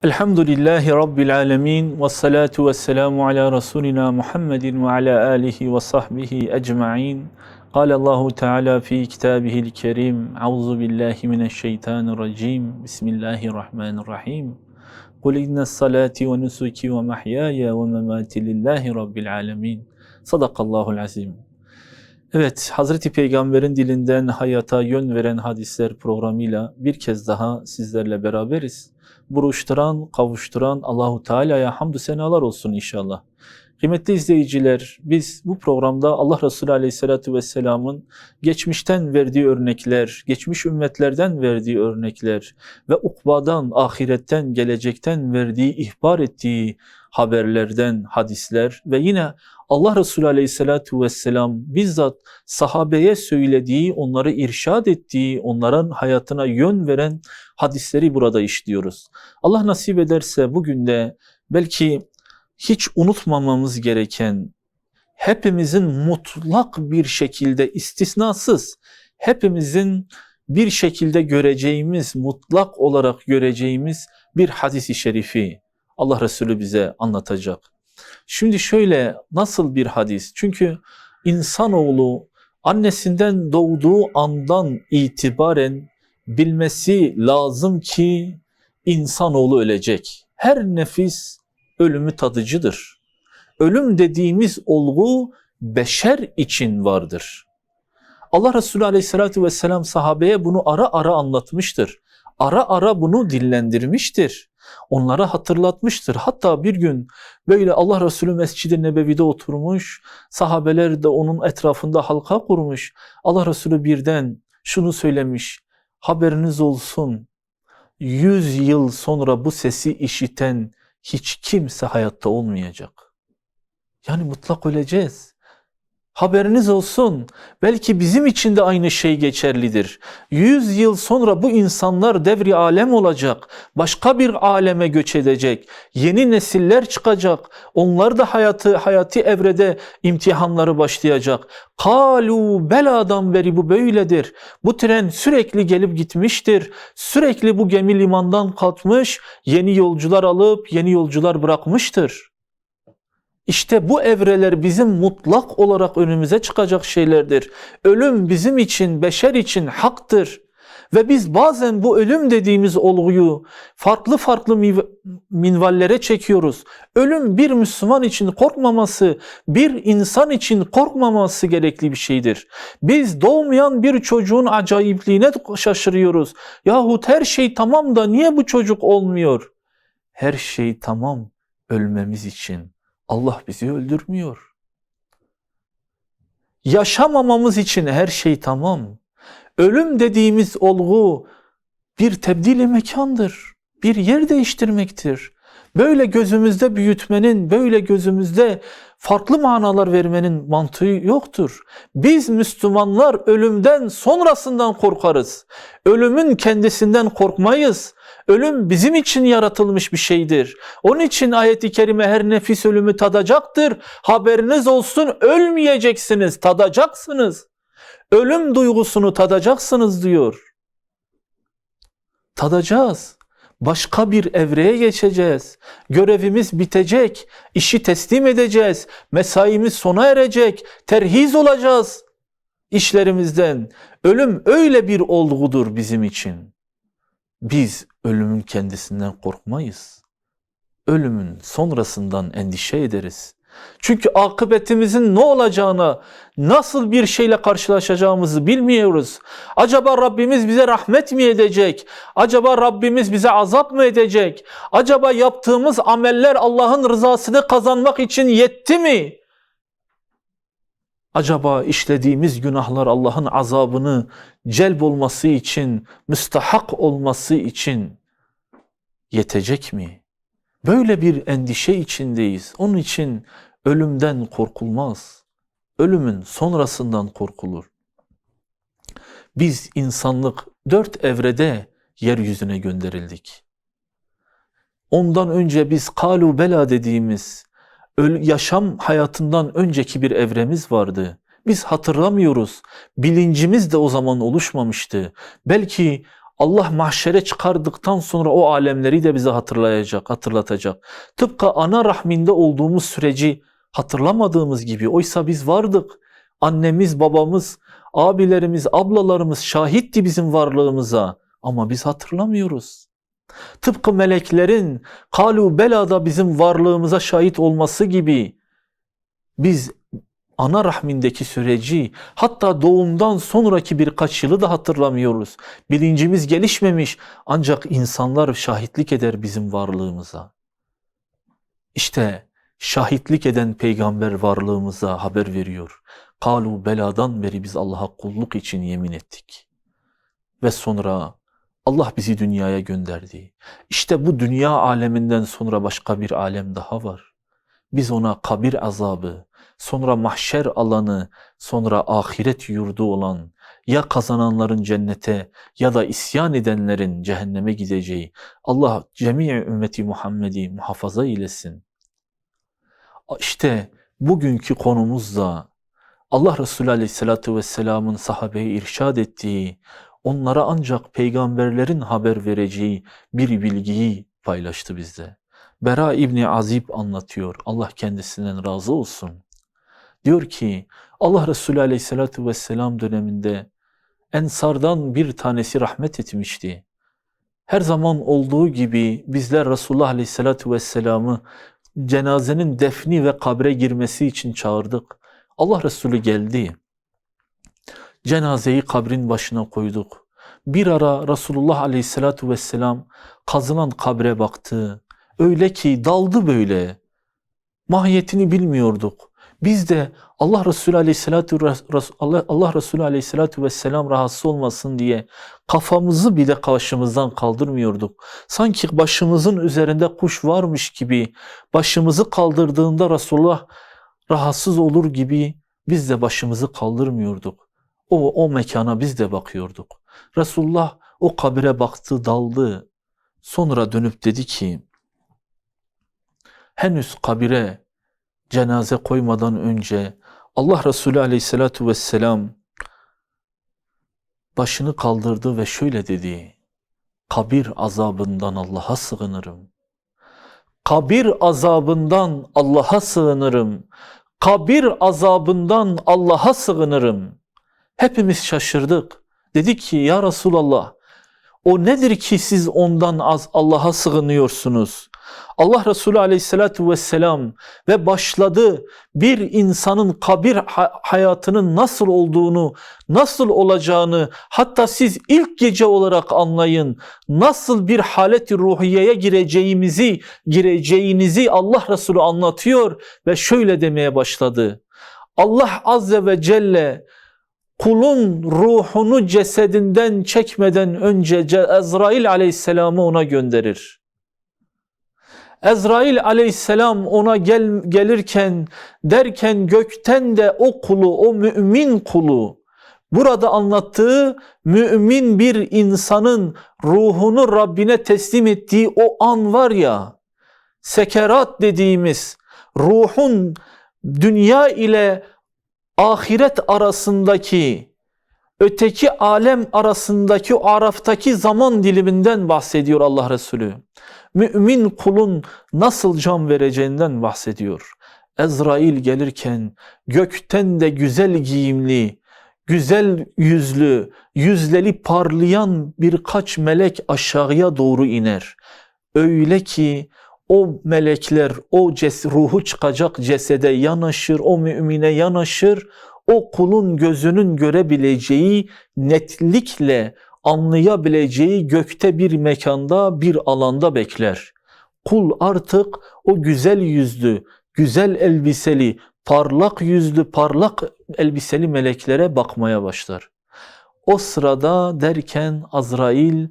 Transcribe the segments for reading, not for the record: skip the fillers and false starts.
Elhamdülillahi Rabbil alemin ve salatu ve selamu ala Resulina Muhammedin ve ala alihi ve sahbihi ecma'in. Kâle Allahu Teala fi kitabihil kerim. Euzu billahi mineşşeytanirracim. Bismillahirrahmanirrahim. Kul innes salati ve nusuki ve mahyaya ve memati lillahi Rabbil alemin. Sadakallahul azim. Evet, Hazreti Peygamber'in dilinden hayata yön veren hadisler programıyla bir kez daha sizlerle beraberiz. Buruşturan, kavuşturan Allahu Teala'ya hamdü senalar olsun inşallah. Kıymetli izleyiciler, biz bu programda Allah Resulü Aleyhisselatü Vesselam'ın geçmişten verdiği örnekler, geçmiş ümmetlerden verdiği örnekler ve ukbadan, ahiretten, gelecekten verdiği, ihbar ettiği haberlerden hadisler ve yine Allah Resulü Aleyhisselatü Vesselam bizzat sahabeye söylediği, onları irşad ettiği, onların hayatına yön veren hadisleri burada işliyoruz. Allah nasip ederse bugün de belki hiç unutmamamız gereken, hepimizin mutlak bir şekilde istisnasız, hepimizin bir şekilde göreceğimiz, mutlak olarak göreceğimiz bir hadis-i şerifi Allah Resulü bize anlatacak. Şimdi şöyle, nasıl bir hadis? Çünkü insanoğlu annesinden doğduğu andan itibaren bilmesi lazım ki insanoğlu ölecek. Her nefis ölümü tadıcıdır. Ölüm dediğimiz olgu beşer için vardır. Allah Resulü Aleyhisselatü Vesselam sahabeye bunu ara ara anlatmıştır. Ara ara bunu dillendirmiştir. Onlara hatırlatmıştır. Hatta bir gün böyle Allah Resulü Mescid-i Nebevi'de oturmuş, sahabeler de onun etrafında halka kurmuş. Allah Resulü birden şunu söylemiş: haberiniz olsun, 100 yıl sonra bu sesi işiten hiç kimse hayatta olmayacak. Yani mutlak öleceğiz. Haberiniz olsun, belki bizim için de aynı şey geçerlidir. 100 yıl sonra bu insanlar devri alem olacak, başka bir aleme göç edecek, yeni nesiller çıkacak, onlar da hayati evrede imtihanları başlayacak. Kalu beladan beri bu böyledir. Bu tren sürekli gelip gitmiştir, sürekli bu gemi limandan kalkmış, yeni yolcular alıp yeni yolcular bırakmıştır. İşte bu evreler bizim mutlak olarak önümüze çıkacak şeylerdir. Ölüm bizim için, beşer için haktır. Ve biz bazen bu ölüm dediğimiz olguyu farklı minvallere çekiyoruz. Ölüm bir Müslüman için korkmaması, bir insan için korkmaması gerekli bir şeydir. Biz doğmayan bir çocuğun acayipliğine şaşırıyoruz. Yahut her şey tamam da niye bu çocuk olmuyor? Her şey tamam ölmemiz için. Allah bizi öldürmüyor. Yaşamamamız için her şey tamam. Ölüm dediğimiz olgu bir tebdil-i mekandır. Bir yer değiştirmektir. Böyle gözümüzde büyütmenin, böyle gözümüzde farklı manalar vermenin mantığı yoktur. Biz Müslümanlar ölümden sonrasından korkarız. Ölümün kendisinden korkmayız. Ölüm bizim için yaratılmış bir şeydir. Onun için ayet-i kerime her nefis ölümü tadacaktır. Haberiniz olsun, ölmeyeceksiniz, tadacaksınız. Ölüm duygusunu tadacaksınız diyor. Tadacağız. Başka bir evreye geçeceğiz. Görevimiz bitecek. İşi teslim edeceğiz. Mesaimiz sona erecek. Terhiz olacağız işlerimizden. Ölüm öyle bir olgudur bizim için. Biz ölümün kendisinden korkmayız. Ölümün sonrasından endişe ederiz. Çünkü akıbetimizin ne olacağını, nasıl bir şeyle karşılaşacağımızı bilmiyoruz. Acaba Rabbimiz bize rahmet mi edecek? Acaba Rabbimiz bize azap mı edecek? Acaba yaptığımız ameller Allah'ın rızasını kazanmak için yetti mi? Acaba işlediğimiz günahlar Allah'ın azabını celb olması için, müstahak olması için yetecek mi? Böyle bir endişe içindeyiz. Onun için ölümden korkulmaz. Ölümün sonrasından korkulur. Biz insanlık 4 evrede yeryüzüne gönderildik. Ondan önce biz kalu bela dediğimiz yaşam hayatından önceki bir evremiz vardı. Biz hatırlamıyoruz. Bilincimiz de o zaman oluşmamıştı. Belki Allah mahşere çıkardıktan sonra o alemleri de bize hatırlatacak. Tıpkı ana rahminde olduğumuz süreci hatırlamadığımız gibi. Oysa biz vardık. Annemiz, babamız, abilerimiz, ablalarımız şahitti bizim varlığımıza. Ama biz hatırlamıyoruz. Tıpkı meleklerin kalu belada bizim varlığımıza şahit olması gibi biz ana rahmindeki süreci, hatta doğumdan sonraki birkaç yılı da hatırlamıyoruz. Bilincimiz gelişmemiş, ancak insanlar şahitlik eder bizim varlığımıza. İşte şahitlik eden peygamber varlığımıza haber veriyor. Kalu beladan beri biz Allah'a kulluk için yemin ettik. Ve sonra Allah bizi dünyaya gönderdi. İşte bu dünya aleminden sonra başka bir alem daha var. Biz ona kabir azabı, sonra mahşer alanı, sonra ahiret yurdu olan, ya kazananların cennete ya da isyan edenlerin cehenneme gideceği, Allah cemi ümmeti Muhammed'i muhafaza eylesin. İşte bugünkü konumuz da Allah Resulü Aleyhisselatü Vesselam'ın sahabeye irşad ettiği, onlara ancak peygamberlerin haber vereceği bir bilgiyi paylaştı bizde. Bera İbni Azib anlatıyor. Allah kendisinden razı olsun. Diyor ki Allah Resulü Aleyhisselatü Vesselam döneminde Ensardan bir tanesi rahmet etmişti. Her zaman olduğu gibi bizler Resulullah Aleyhisselatü Vesselam'ı cenazenin defni ve kabre girmesi için çağırdık. Allah Resulü geldi. Cenazeyi kabrin başına koyduk. Bir ara Resulullah Aleyhisselatü Vesselam kazılan kabre baktı. Öyle ki daldı böyle. Mahiyetini bilmiyorduk. Biz de Allah Resulü Aleyhisselatü Vesselam rahatsız olmasın diye kafamızı bile karşımızdan kaldırmıyorduk. Sanki başımızın üzerinde kuş varmış gibi, başımızı kaldırdığında Resulullah rahatsız olur gibi biz de başımızı kaldırmıyorduk. O mekana biz de bakıyorduk. Resulullah o kabire baktı, daldı. Sonra dönüp dedi ki, henüz kabire cenaze koymadan önce Allah Resulü Aleyhisselatü Vesselam başını kaldırdı ve şöyle dedi: kabir azabından Allah'a sığınırım. Kabir azabından Allah'a sığınırım. Kabir azabından Allah'a sığınırım. Hepimiz şaşırdık. Dedik ki ya Resulallah, o nedir ki siz ondan Allah'a sığınıyorsunuz? Allah Resulü Aleyhisselatü Vesselam ve başladı bir insanın kabir hayatının nasıl olduğunu, nasıl olacağını, hatta siz ilk gece olarak anlayın, nasıl bir halet-i ruhiyeye gireceğinizi Allah Resulü anlatıyor ve şöyle demeye başladı. Allah Azze ve Celle kulun ruhunu cesedinden çekmeden önce Ezrail Aleyhisselam'ı ona gönderir. Ezrail Aleyhisselam ona gelirken derken gökten de o kulu, o mümin kulu, burada anlattığı mümin bir insanın ruhunu Rabbine teslim ettiği o an var ya, sekerat dediğimiz ruhun dünya ile ahiret arasındaki, öteki alem arasındaki o araftaki zaman diliminden bahsediyor Allah Resulü. Mümin kulun nasıl can vereceğinden bahsediyor. Ezrail gelirken gökten de güzel giyimli, güzel yüzlü, yüzleri parlayan birkaç melek aşağıya doğru iner. Öyle ki o melekler o ruhu çıkacak cesede yanaşır, o mümine yanaşır, o kulun gözünün görebileceği, netlikle anlayabileceği gökte bir mekanda, bir alanda bekler. Kul artık o güzel yüzlü, güzel elbiseli, parlak yüzlü, parlak elbiseli meleklere bakmaya başlar. O sırada derken Azrail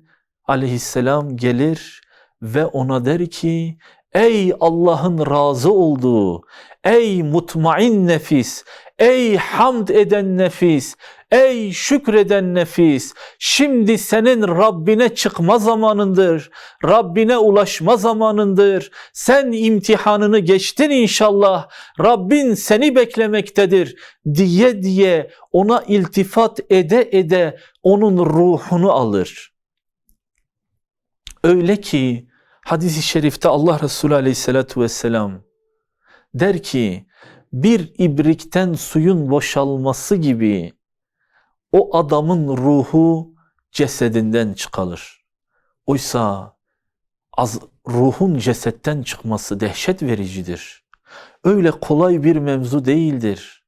Aleyhisselam gelir ve ona der ki, ey Allah'ın razı olduğu, ey mutmain nefis, ey hamd eden nefis, ey şükreden nefis, şimdi senin Rabbine çıkma zamanındır, Rabbine ulaşma zamanındır. Sen imtihanını geçtin inşallah, Rabbin seni beklemektedir diye ona iltifat ede onun ruhunu alır. Öyle ki hadis-i şerifte Allah Resulü Aleyhisselatü Vesselam der ki, bir ibrikten suyun boşalması gibi o adamın ruhu cesedinden çıkarır. Oysa ruhun cesetten çıkması dehşet vericidir. Öyle kolay bir mevzu değildir.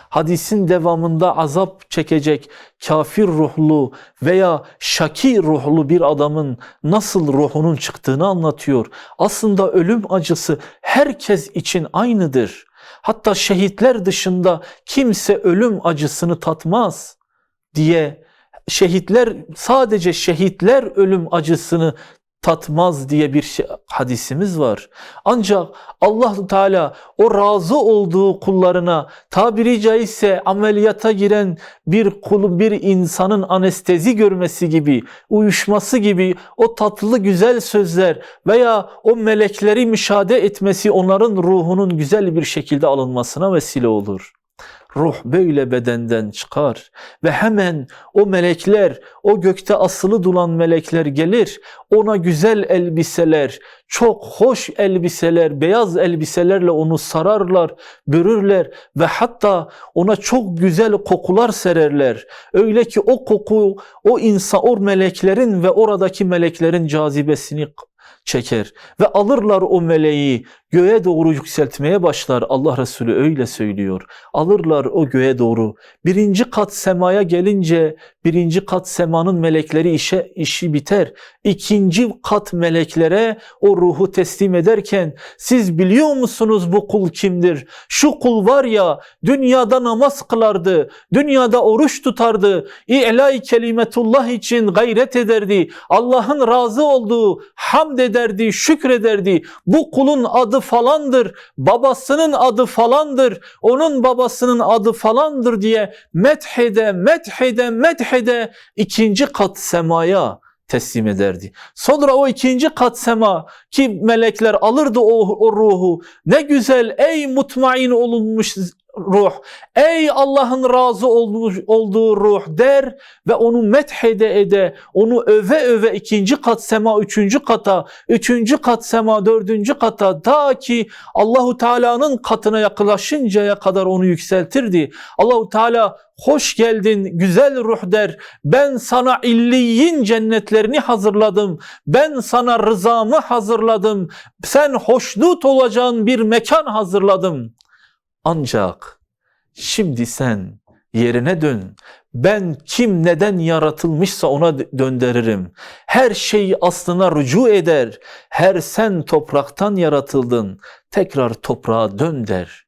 Hadisin devamında azap çekecek kafir ruhlu veya şaki ruhlu bir adamın nasıl ruhunun çıktığını anlatıyor. Aslında ölüm acısı herkes için aynıdır. Hatta şehitler dışında kimse ölüm acısını tatmaz diye, sadece şehitler ölüm acısını tatmaz diye bir hadisimiz var. Ancak Allah Teala o razı olduğu kullarına, tabiri caizse ameliyata giren bir insanın anestezi görmesi gibi, uyuşması gibi o tatlı güzel sözler veya o melekleri müşahede etmesi onların ruhunun güzel bir şekilde alınmasına vesile olur. Ruh böyle bedenden çıkar ve hemen o melekler, o gökte asılı duran melekler gelir, ona güzel elbiseler, çok hoş elbiseler, beyaz elbiselerle onu sararlar, bürürler ve hatta ona çok güzel kokular sererler. Öyle ki o koku o meleklerin ve oradaki meleklerin cazibesini çeker ve alırlar o meleği, göğe doğru yükseltmeye başlar. Allah Resulü öyle söylüyor. Alırlar o göğe doğru. Birinci kat semaya gelince birinci kat semanın melekleri işi biter. İkinci kat meleklere o ruhu teslim ederken, siz biliyor musunuz bu kul kimdir? Şu kul var ya, dünyada namaz kılardı, dünyada oruç tutardı, İ'la-i kelimetullah için gayret ederdi, Allah'ın razı olduğu hamd ederdi, şükrederdi. Bu kulun adı falandır, babasının adı falandır, onun babasının adı falandır diye methede ikinci kat semaya teslim ederdi. Sonra o ikinci kat sema ki melekler alırdı o ruhu. Ne güzel, ey mutmain olunmuş ruh, ey Allah'ın razı olduğu ruh der ve onu methede onu öve ikinci kat sema üçüncü kata, üçüncü kat sema dördüncü kata, ta ki Allahu Teala'nın katına yaklaşıncaya kadar onu yükseltirdi. Allahu Teala hoş geldin güzel ruh der. Ben sana illiyin cennetlerini hazırladım. Ben sana rızamı hazırladım. Sen hoşnut olacağın bir mekan hazırladım. Ancak şimdi sen yerine dön. Ben kim neden yaratılmışsa ona döndürürüm. Her şey aslına rücu eder. Her sen topraktan yaratıldın. Tekrar toprağa dön der.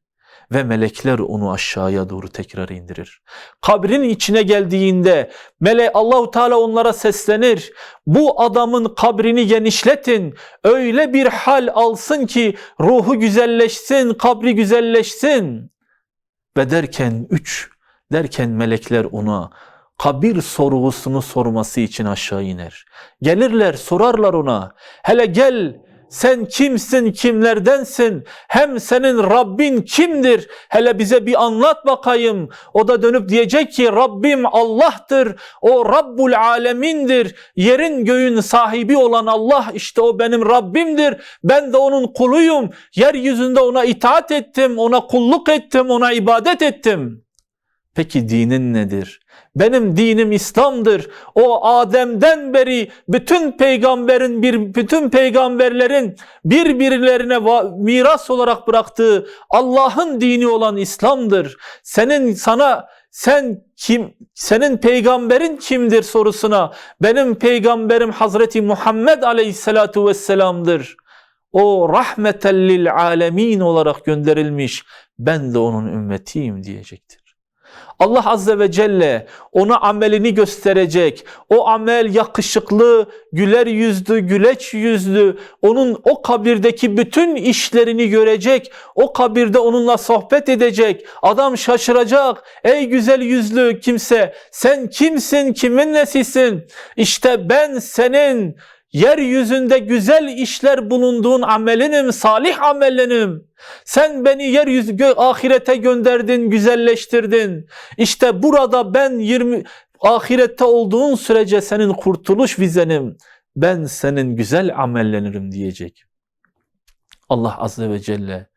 Ve melekler onu aşağıya doğru tekrar indirir. Kabrin içine geldiğinde Allahu Teala onlara seslenir. Bu adamın kabrini genişletin. Öyle bir hal alsın ki ruhu güzelleşsin, kabri güzelleşsin. Ve derken melekler ona kabir sorgusunu sorması için aşağı iner. Gelirler, sorarlar ona. Hele gel, sen kimsin, kimlerdensin? Hem senin Rabbin kimdir? Hele bize bir anlat bakayım. O da dönüp diyecek ki Rabbim Allah'tır. O Rabbul Alemin'dir. Yerin göğün sahibi olan Allah, işte o benim Rabbimdir. Ben de onun kuluyum. Yeryüzünde ona itaat ettim, ona kulluk ettim, ona ibadet ettim. Peki dinin nedir? Benim dinim İslam'dır. O Adem'den beri bütün peygamberlerin birbirlerine miras olarak bıraktığı Allah'ın dini olan İslam'dır. Senin peygamberin kimdir sorusuna benim peygamberim Hazreti Muhammed Aleyhisselatu Vesselam'dır. O rahmeten lil alemin olarak gönderilmiş. Ben de onun ümmetiyim diyecektir. Allah Azze ve Celle ona amelini gösterecek. O amel yakışıklı, güler yüzlü, güleç yüzlü. Onun o kabirdeki bütün işlerini görecek. O kabirde onunla sohbet edecek. Adam şaşıracak. Ey güzel yüzlü kimse, sen kimsin, kimin nesisin? İşte ben senin yeryüzünde güzel işler bulunduğun amelinim, salih amelinim. Sen beni ahirete gönderdin, güzelleştirdin. İşte burada ben ahirette olduğun sürece senin kurtuluş vizenim. ben senin güzel amellenirim diyecek. Allah Azze ve Celle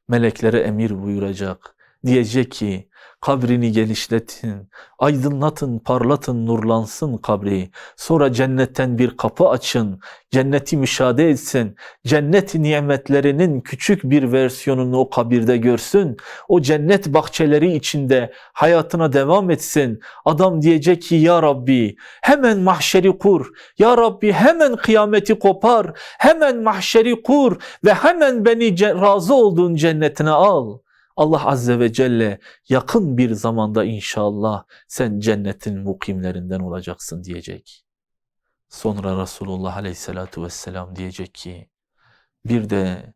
meleklere emir buyuracak. Diyecek ki kabrini genişletin, aydınlatın, parlatın, nurlansın kabri. Sonra cennetten bir kapı açın, cenneti müşahede etsin. Cennet nimetlerinin küçük bir versiyonunu o kabirde görsün. O cennet bahçeleri içinde hayatına devam etsin. Adam diyecek ki ya Rabbi hemen mahşeri kur. Ya Rabbi hemen kıyameti kopar. Hemen mahşeri kur ve hemen beni razı olduğun cennetine al. Allah Azze ve Celle yakın bir zamanda inşallah sen cennetin mukimlerinden olacaksın diyecek. Sonra Resulullah Aleyhisselatü Vesselam diyecek ki bir de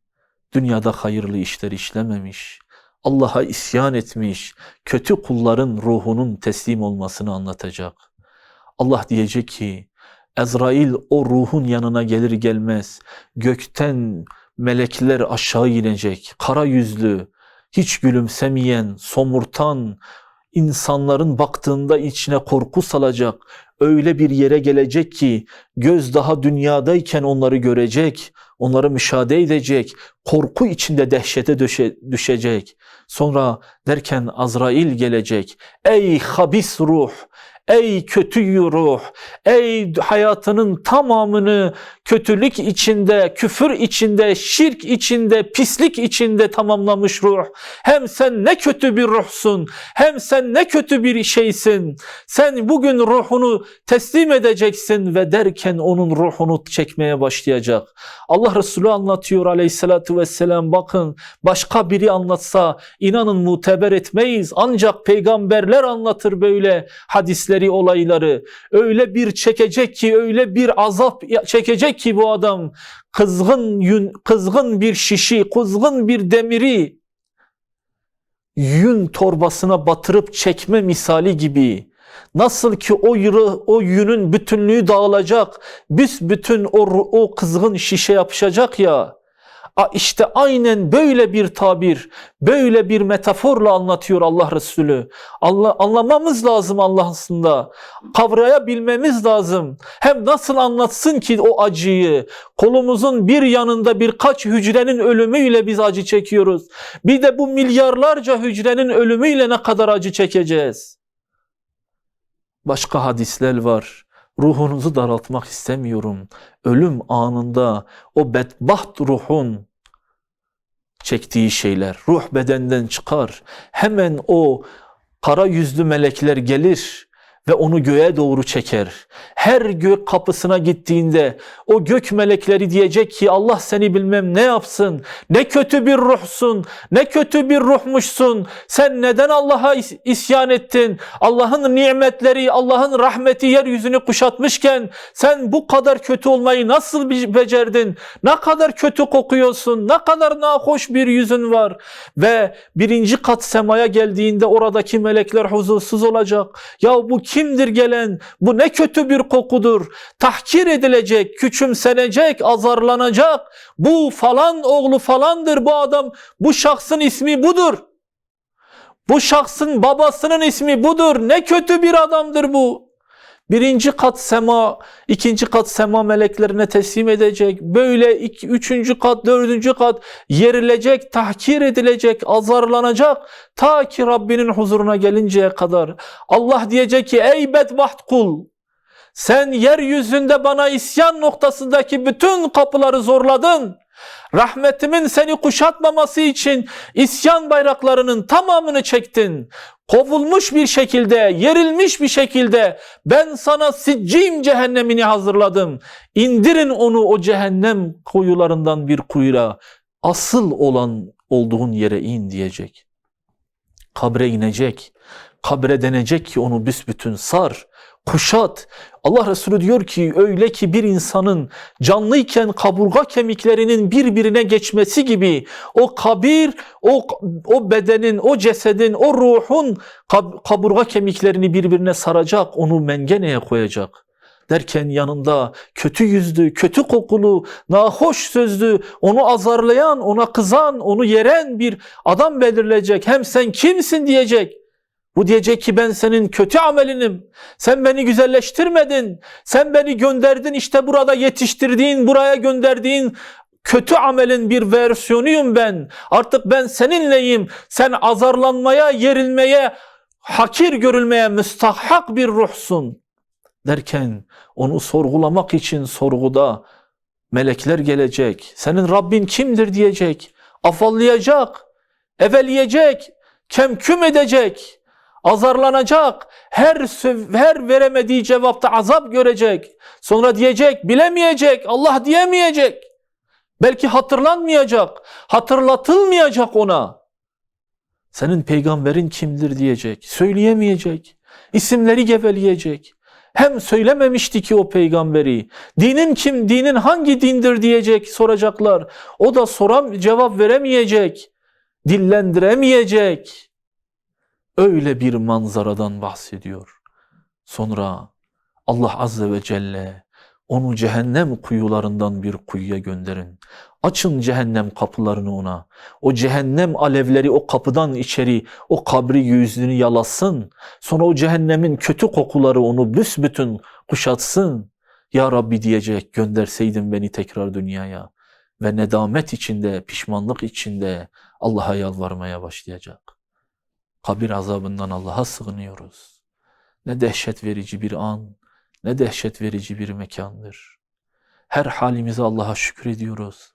dünyada hayırlı işler işlememiş, Allah'a isyan etmiş, kötü kulların ruhunun teslim olmasını anlatacak. Allah diyecek ki Ezrail o ruhun yanına gelir gelmez gökten melekler aşağı inecek, kara yüzlü, hiç gülümsemeyen, somurtan, insanların baktığında içine korku salacak, öyle bir yere gelecek ki göz daha dünyadayken onları görecek, onları müşahede edecek, korku içinde dehşete düşecek. Sonra derken Azrail gelecek, ey habis ruh, ey kötü ruh, ey hayatının tamamını kötülük içinde, küfür içinde, şirk içinde, pislik içinde tamamlamış ruh. Hem sen ne kötü bir ruhsun, hem sen ne kötü bir şeysin. Sen bugün ruhunu teslim edeceksin ve derken onun ruhunu çekmeye başlayacak. Allah Resulü anlatıyor Aleyhisselatü Vesselam, bakın başka biri anlatsa inanın muteber etmeyiz. Ancak peygamberler anlatır böyle hadisleri, olayları. Öyle bir çekecek ki, öyle bir azap çekecek ki bu adam kızgın bir şişi, kızgın bir demiri yün torbasına batırıp çekme misali gibi. Nasıl ki o yünün bütünlüğü dağılacak, büsbütün o kızgın şişe yapışacak ya. İşte aynen böyle bir tabir, böyle bir metaforla anlatıyor Allah Resulü. Anlamamız lazım Allah'ında. Kavrayabilmemiz lazım. Hem nasıl anlatsın ki o acıyı? Kolumuzun bir yanında birkaç hücrenin ölümüyle biz acı çekiyoruz. Bir de bu milyarlarca hücrenin ölümüyle ne kadar acı çekeceğiz? Başka hadisler var. Ruhunuzu daraltmak istemiyorum. Ölüm anında o bedbaht ruhun çektiği şeyler, ruh bedenden çıkar. Hemen o kara yüzlü melekler gelir ve onu göğe doğru çeker. Her gök kapısına gittiğinde o gök melekleri diyecek ki Allah seni bilmem ne yapsın, ne kötü bir ruhsun, ne kötü bir ruhmuşsun, sen neden Allah'a isyan ettin? Allah'ın nimetleri, Allah'ın rahmeti yeryüzünü kuşatmışken sen bu kadar kötü olmayı nasıl becerdin? Ne kadar kötü kokuyorsun, ne kadar nahoş bir yüzün var. Ve birinci kat semaya geldiğinde oradaki melekler huzursuz olacak. Ya bu kimdir gelen? Bu ne kötü bir kokudur. Tahkir edilecek, küçümsenecek, azarlanacak. Bu falan oğlu falandır bu adam. Bu şahsın ismi budur. Bu şahsın babasının ismi budur. Ne kötü bir adamdır bu. Birinci kat sema, ikinci kat sema meleklerine teslim edecek. Böyle üçüncü kat, dördüncü kat yerilecek, tahkir edilecek, azarlanacak. Ta ki Rabbinin huzuruna gelinceye kadar. Allah diyecek ki ey bedbaht kul, sen yeryüzünde bana isyan noktasındaki bütün kapıları zorladın. Rahmetimin seni kuşatmaması için isyan bayraklarının tamamını çektin. Kovulmuş bir şekilde, yerilmiş bir şekilde ben sana siccim cehennemini hazırladım. İndirin onu o cehennem kuyularından bir kuyuya. Asıl olan olduğun yere in diyecek. Kabre inecek. Kabre denecek ki onu büsbütün sar, kuşat. Allah Resulü diyor ki öyle ki bir insanın canlıyken kaburga kemiklerinin birbirine geçmesi gibi o kabir, o bedenin, o cesedin, o ruhun kaburga kemiklerini birbirine saracak, onu mengeneye koyacak. Derken yanında kötü yüzlü, kötü kokulu, nahoş sözlü, onu azarlayan, ona kızan, onu yeren bir adam belirleyecek. Hem sen kimsin diyecek. Bu diyecek ki ben senin kötü amelinim. Sen beni güzelleştirmedin. Sen beni gönderdin, işte burada yetiştirdiğin, buraya gönderdiğin kötü amelin bir versiyonuyum ben. Artık ben seninleyim. Sen azarlanmaya, yerilmeye, hakir görülmeye müstahak bir ruhsun derken onu sorgulamak için sorguda melekler gelecek. Senin Rabbin kimdir diyecek. Afallayacak, eveleyecek, kemküm edecek, azarlanacak. Her veremediği cevapta azap görecek. Sonra diyecek, bilemeyecek, Allah diyemeyecek. Belki hatırlanmayacak, hatırlatılmayacak ona. Senin peygamberin kimdir diyecek, söyleyemeyecek, isimleri geveleyecek. Hem söylememişti ki o peygamberi. Dinin kim, dinin hangi dindir diyecek, soracaklar. O da cevap veremeyecek, dillendiremeyecek. Öyle bir manzaradan bahsediyor. Sonra Allah Azze ve Celle onu cehennem kuyularından bir kuyuya gönderin. Açın cehennem kapılarını ona. O cehennem alevleri o kapıdan içeri, o kabri yüzünü yalasın. Sonra o cehennemin kötü kokuları onu büsbütün kuşatsın. Ya Rabbi diyecek, gönderseydin beni tekrar dünyaya. Ve nedamet içinde, pişmanlık içinde Allah'a yalvarmaya başlayacak. Kabir azabından Allah'a sığınıyoruz. Ne dehşet verici bir an, ne dehşet verici bir mekandır. Her halimize Allah'a şükrediyoruz.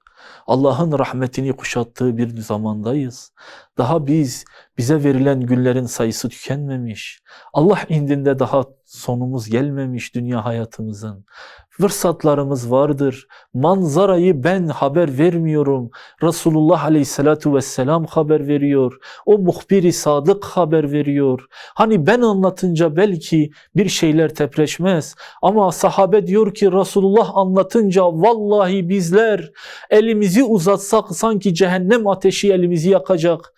Allah'ın rahmetini kuşattığı bir zamandayız. Daha bize verilen günlerin sayısı tükenmemiş. Allah indinde daha sonumuz gelmemiş dünya hayatımızın. Fırsatlarımız vardır. Manzarayı ben haber vermiyorum. Resulullah Aleyhisselatü Vesselam haber veriyor. O muhbir-i sadık haber veriyor. Hani ben anlatınca belki bir şeyler tepreşmez. Ama sahabe diyor ki Resulullah anlatınca vallahi bizler elimizi uzatsak sanki cehennem ateşi elimizi yakacak.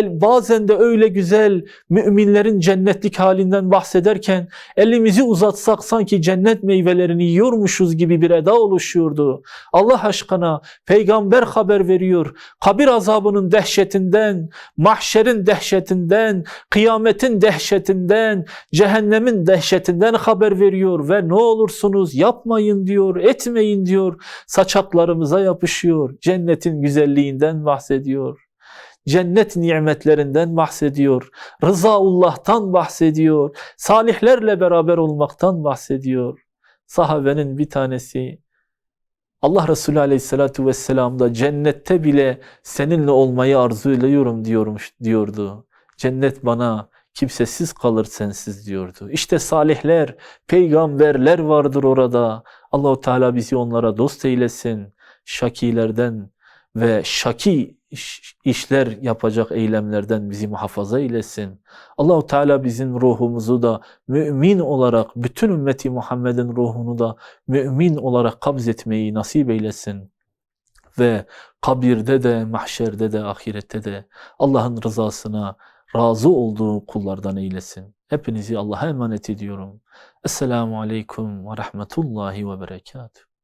Bazen de öyle güzel müminlerin cennetlik halinden bahsederken elimizi uzatsak sanki cennet meyvelerini yiyormuşuz gibi bir eda oluşuyordu. Allah aşkına peygamber haber veriyor. Kabir azabının dehşetinden, mahşerin dehşetinden, kıyametin dehşetinden, cehennemin dehşetinden haber veriyor ve ne olursunuz yapmayın diyor, etmeyin diyor. Saçaklarımıza yapışıyor. Cennetin güzelliğinden bahsediyor. Cennet nimetlerinden bahsediyor. Rızaullah'tan bahsediyor. Salihlerle beraber olmaktan bahsediyor. Sahabenin bir tanesi Allah Resulü Aleyhisselatü Vesselam'da cennette bile seninle olmayı arzu ediyorum diyordu. Cennet bana kimsesiz kalır sensiz diyordu. İşte salihler, peygamberler vardır orada. Allah-u Teala bizi onlara dost eylesin. Şakilerden ve şaki işler yapacak eylemlerden bizi muhafaza eylesin. Allah-u Teala bizim ruhumuzu da mümin olarak, bütün ümmeti Muhammed'in ruhunu da mümin olarak kabz etmeyi nasip eylesin. Ve kabirde de, mahşerde de, ahirette de Allah'ın rızasına razı olduğu kullardan eylesin. Hepinizi Allah'a emanet ediyorum. Esselamu Aleyküm ve Rahmetullahi ve Berekatuhu.